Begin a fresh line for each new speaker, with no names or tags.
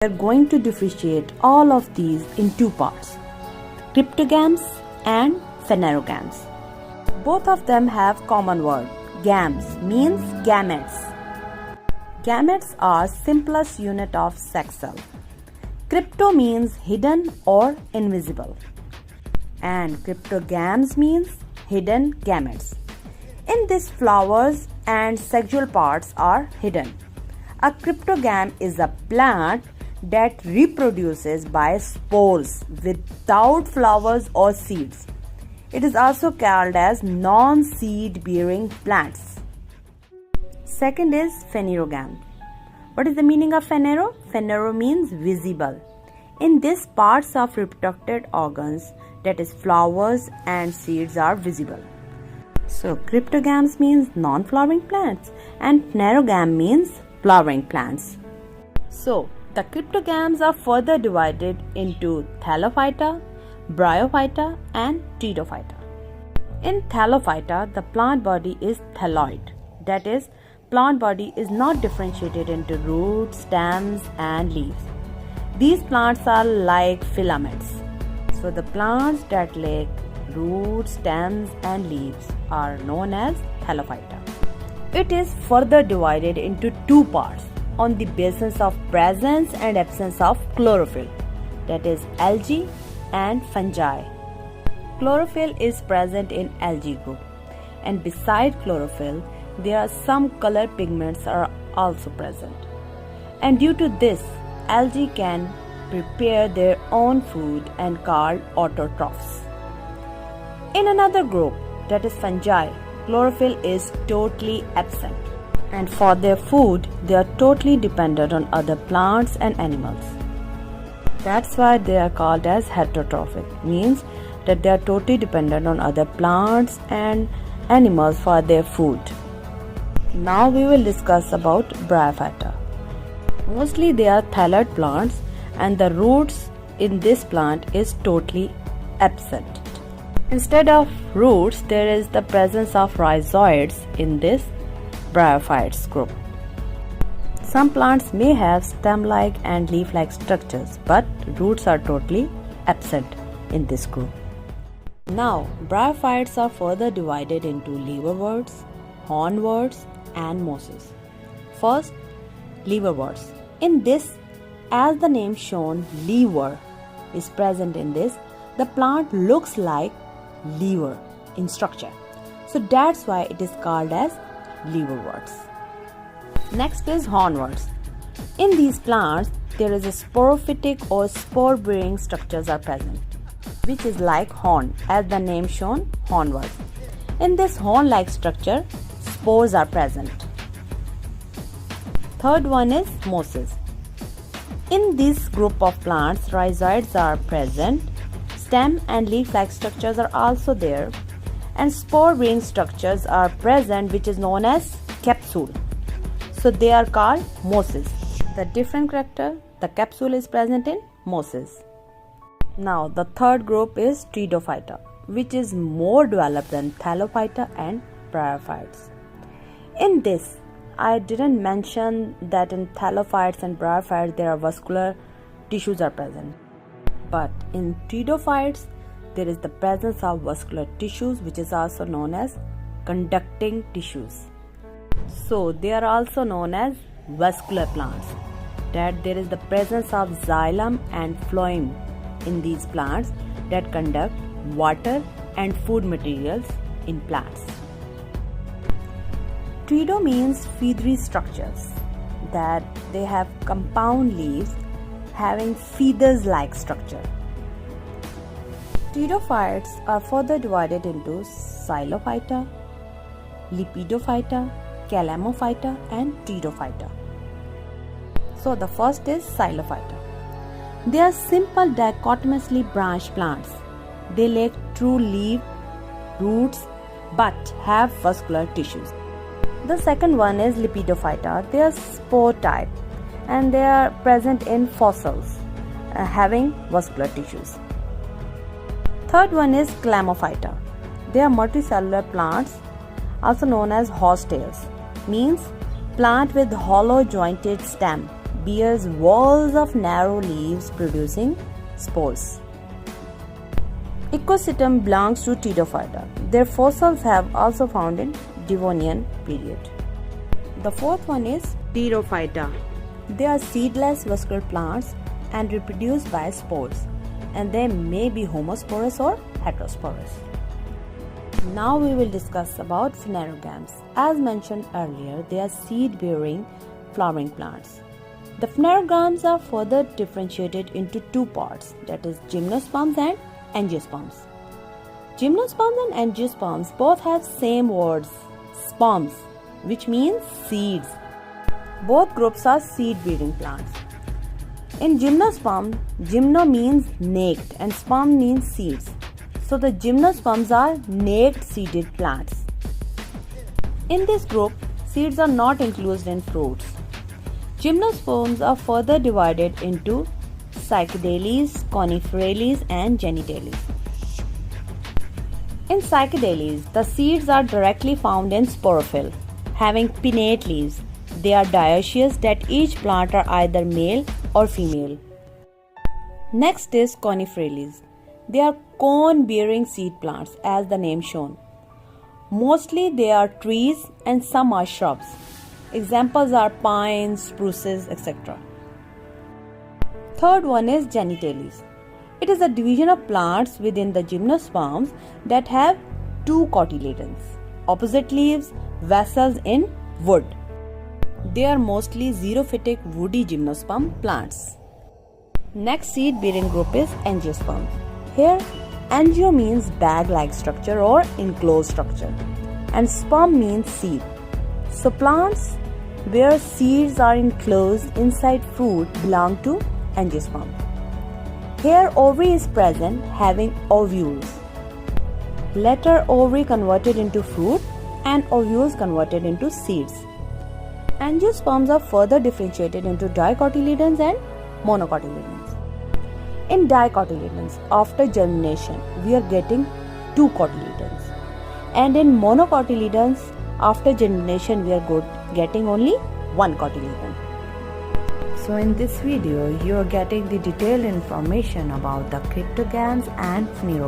We are going to differentiate all of these in two parts, cryptogams and phanerogams. Both of them have common word. Gams means gametes. Gametes are simplest unit of sex cell. Crypto means hidden or invisible. And cryptogams means hidden gametes. In this, flowers and sexual parts are hidden. A cryptogam is a plant that reproduces by spores without flowers or seeds. It is also called as non-seed bearing plants. Second is phanerogam. What is the meaning of phanero? Phanero means visible. In this, parts of reproductive organs, that is flowers and seeds, are visible. So cryptogams means non-flowering plants and phanerogam means flowering plants. So the cryptogams are further divided into thallophyta, bryophyta and pteridophyta. In thallophyta, the plant body is thalloid. That is, plant body is not differentiated into roots, stems and leaves. These plants are like filaments. So the plants that lack roots, stems and leaves are known as thallophyta. It is further divided into two parts on the basis of presence and absence of chlorophyll, that is algae and fungi. Chlorophyll is present in algae group, and beside chlorophyll there are some color pigments are also present, and due to this algae can prepare their own food and called autotrophs. In another group, that is fungi, chlorophyll is totally absent, and for their food they are totally dependent on other plants and animals. That's why they are called as heterotrophic, means that they are totally dependent on other plants and animals for their food. Now we will discuss about bryophyta. Mostly they are thalloid plants and the roots in this plant is totally absent. Instead of roots, there is the presence of rhizoids in this bryophytes group. Some plants may have stem-like and leaf-like structures, but roots are totally absent in this group. Now, bryophytes are further divided into liverworts, hornworts and mosses. First, liverworts. In this, as the name shown, liver is present in this. The plant looks like liver in structure, so that's why it is called as liverworts. Next is hornworts. In these plants there is a sporophytic or spore bearing structures are present, which is like horn, as the name shown, hornworts. In this horn like structure spores are present. Third one is mosses. In this group of plants rhizoids are present. Stem and leaf-like structures are also there, and spore-bearing structures are present, which is known as capsule. So they are called mosses. The different character, the capsule is present in mosses. Now the third group is pteridophyta, which is more developed than thallophyta and bryophytes. In this, I didn't mention that in thallophytes and bryophytes there are vascular tissues are present. But in pteridophytes, there is the presence of vascular tissues, which is also known as conducting tissues. So they are also known as vascular plants. That there is the presence of xylem and phloem in these plants that conduct water and food materials in plants. Pterido means feathery structures, that they have compound leaves having feathers-like structure. Pteridophytes are further divided into xylophyta, lepidophyta, calamophyta and pteridophyta. So the first is xylophyta. They are simple dichotomously branched plants. They lack true leaf, roots but have vascular tissues. The second one is lepidophyta. They are spore type and they are present in fossils having vascular tissues. Third one is calamophyta. They are multicellular plants, also known as horsetails, means plant with hollow jointed stem bears walls of narrow leaves producing spores. Ecosystem belongs to Pteridophyta. Their fossils have also found in Devonian period. The fourth one is Pteridophyta. They are seedless vascular plants and reproduce by spores, and they may be homosporous or heterosporous. Now we will discuss about phanerogams. As mentioned earlier, they are seed-bearing flowering plants. The phanerogams are further differentiated into two parts, that is gymnosperms and angiosperms. Gymnosperms and angiosperms both have same words, sperms, which means seeds. Both groups are seed-bearing plants. In gymnosperm, gymno means naked and sperm means seeds. So the gymnosperms are naked seeded plants. In this group, seeds are not included in fruits. Gymnosperms are further divided into psychedales, coniferales and genitales. In psychedales, the seeds are directly found in sporophyll, having pinnate leaves. They are dioecious that each plant are either male or female. Next is coniferales. They are cone-bearing seed plants as the name shown. Mostly they are trees and some are shrubs. Examples are pines, spruces, etc. Third one is genitales. It is a division of plants within the gymnosperms that have two cotyledons, opposite leaves, vessels in wood. They are mostly xerophytic woody gymnosperm plants. Next seed-bearing group is angiosperms. Here, angio means bag-like structure or enclosed structure, and sperm means seed. So plants where seeds are enclosed inside fruit belong to angiosperm. Here ovary is present having ovules. Later ovary converted into fruit and ovules converted into seeds. Angiosperms are further differentiated into dicotyledons and monocotyledons. In dicotyledons, after germination, we are getting two cotyledons. And in monocotyledons, after germination, we are getting only one cotyledon. So in this video, you are getting the detailed information about the cryptogams and phanerogams.